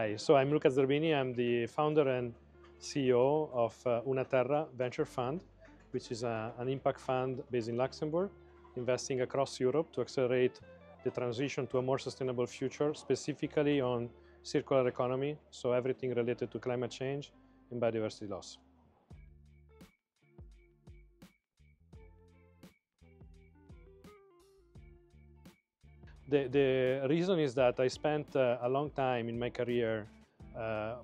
Hi, so I'm Luca Zerbini. I'm the founder and CEO of Una Terra venture fund, which is an impact fund based in Luxembourg, investing across Europe to accelerate the transition to a more sustainable future, specifically on circular economy, so everything related to climate change and biodiversity loss. The reason is that I spent a long time in my career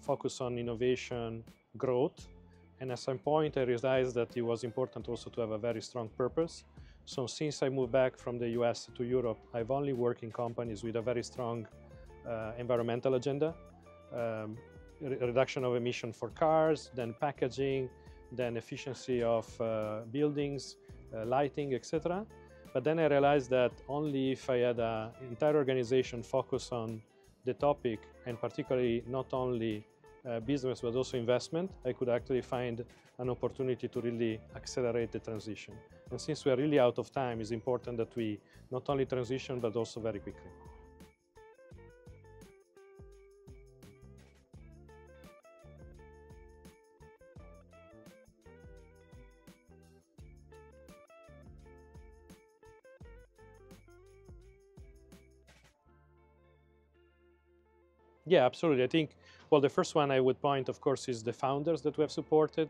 focused on innovation, growth, and at some point I realized that it was important also to have a very strong purpose. So since I moved back from the US to Europe, I've only worked in companies with a very strong environmental agenda, reduction of emission for cars, then packaging, then efficiency of buildings, lighting, etc. But then I realized that only if I had an entire organization focused on the topic, and particularly not only business but also investment, I could actually find an opportunity to really accelerate the transition. And since we are really out of time, it's important that we not only transition but also very quickly. Yeah, absolutely. I think, well, the first one I would point, of course, is the founders that we have supported.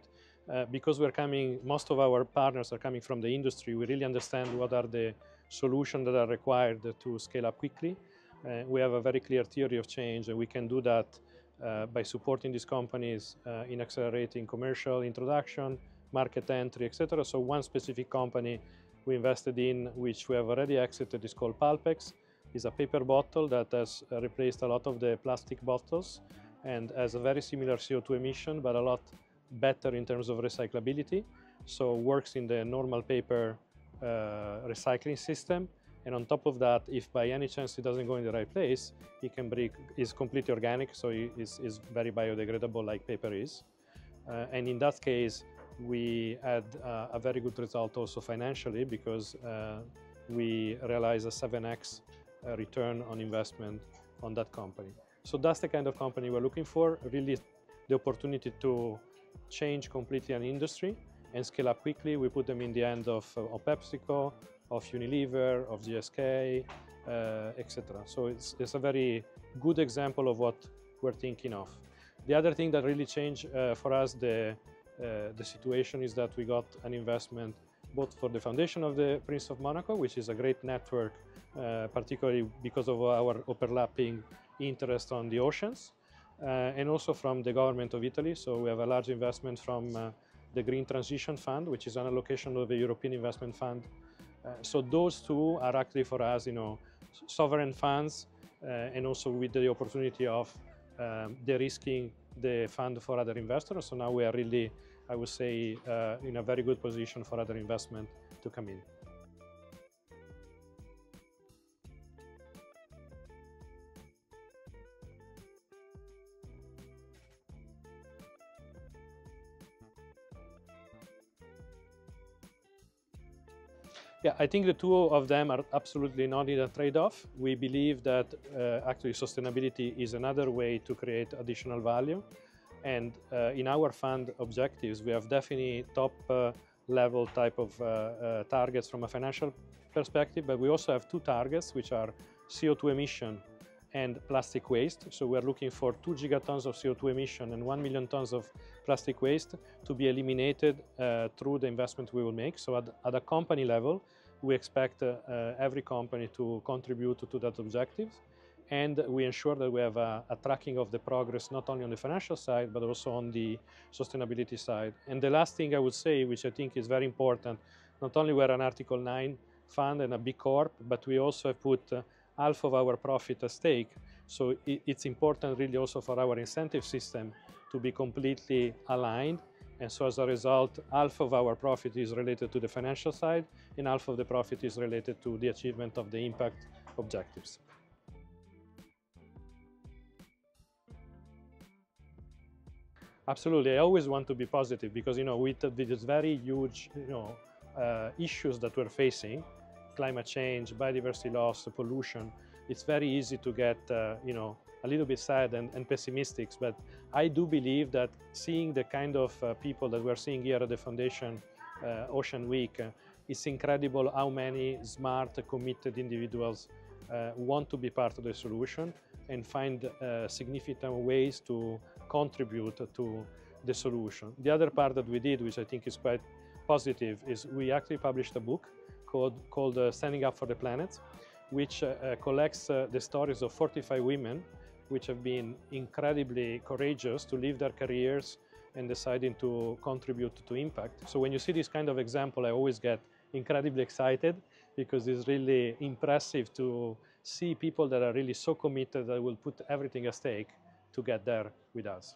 Because most of our partners are coming from the industry, we really understand what are the solutions that are required to scale up quickly. We have a very clear theory of change, and we can do that by supporting these companies in accelerating commercial introduction, market entry, etc. So one specific company we invested in, which we have already exited, is called Palpex. It's a paper bottle that has replaced a lot of the plastic bottles and has a very similar CO2 emission, but a lot better in terms of recyclability. So works in the normal paper recycling system. And on top of that, if by any chance it doesn't go in the right place, it's completely organic, so it's very biodegradable like paper is. And in that case, we had a very good result also financially, because we realized a 7x return on investment on that company. So that's the kind of company we're looking for, really the opportunity to change completely an industry and scale up quickly. We put them in the hand of PepsiCo, of Unilever, of GSK, etc. So it's a very good example of what we're thinking of. The other thing that really changed for us the situation is that we got an investment both for the foundation of the Prince of Monaco, which is a great network, particularly because of our overlapping interest on the oceans, and also from the government of Italy. So we have a large investment from the Green Transition Fund, which is an allocation of the European Investment Fund. So those two are actually for us, sovereign funds, and also with the opportunity of de-risking the fund for other investors. So now we are really, I would say, in a very good position for other investment to come in. Yeah, I think the two of them are absolutely not in a trade-off. We believe that actually sustainability is another way to create additional value. And in our fund objectives, we have definitely top level type of targets from a financial perspective, but we also have two targets, which are CO2 emission and plastic waste. So we're looking for 2 gigatons of CO2 emission and 1 million tons of plastic waste to be eliminated through the investment we will make. So at a company level, we expect every company to contribute to that objective. And we ensure that we have a tracking of the progress, not only on the financial side, but also on the sustainability side. And the last thing I would say, which I think is very important, not only we're an Article 9 fund and a B Corp, but we also have put half of our profit at stake. So it's important really also for our incentive system to be completely aligned. And so as a result, half of our profit is related to the financial side, and half of the profit is related to the achievement of the impact objectives. Absolutely, I always want to be positive because, with these very huge, issues that we're facing, climate change, biodiversity loss, pollution, it's very easy to get, a little bit sad and pessimistic, but I do believe that seeing the kind of people that we're seeing here at the Foundation Ocean Week, it's incredible how many smart, committed individuals want to be part of the solution and find significant ways to contribute to the solution. The other part that we did, which I think is quite positive, is we actually published a book called Standing Up for the Planet, which collects the stories of 45 women which have been incredibly courageous to leave their careers and deciding to contribute to impact. So when you see this kind of example, I always get incredibly excited because it's really impressive to see people that are really so committed that will put everything at stake to get there with us.